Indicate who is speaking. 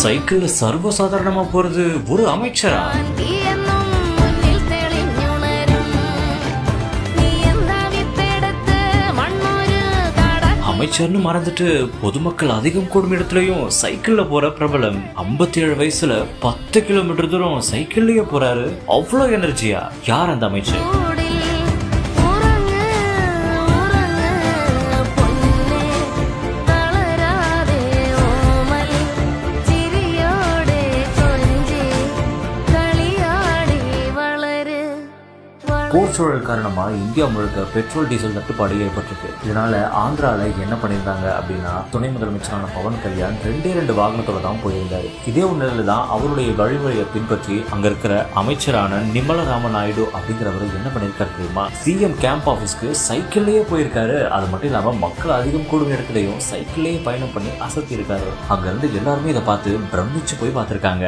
Speaker 1: சைக்கிள்ல சர்வசாதாரணமா போறது ஒரு அமைச்சரா? அமைச்சர்னு மறந்துட்டு பொதுமக்கள் அதிகம் கூடும் இடத்துலயும் சைக்கிள்ல போற பிரபலம் 57 வயசுல 10 கிலோமீட்டர் தூரம் சைக்கிள்லயே போறாரு. அவ்வளவு எனர்ஜியா? யார் அந்த அமைச்சர்? போர் சூழல் காரணமா இந்தியா முழுக்க பெட்ரோல் டீசல் தட்டுப்பாடு ஏற்பட்டிருக்கு. இதனால ஆந்திரால என்ன பண்ணியிருந்தாங்க அப்படின்னா, துணை முதலமைச்சரான பவன் கல்யாண் 2 வாகனத்தோட தான் போயிருந்தாரு. இதே ஒன்றில தான் அவருடைய வழிமுறையை பின்பற்றி அங்க இருக்கிற அமைச்சரான நிமல ராம நாயுடு அப்படிங்கிறவரு என்ன பண்ணிருக்காரு தெரியுமா? சிஎம் கேம்ப் ஆபீஸ்க்கு சைக்கிள்லயே போயிருக்காரு. அது மட்டும் இல்லாம மக்கள் அதிகம் கூடும் இடத்துலயும் சைக்கிள்லயே பயணம் பண்ணி அசத்தி இருக்காரு. அங்க இருந்து எல்லாருமே இதை பார்த்து பிரமிச்சு போய் பார்த்திருக்காங்க.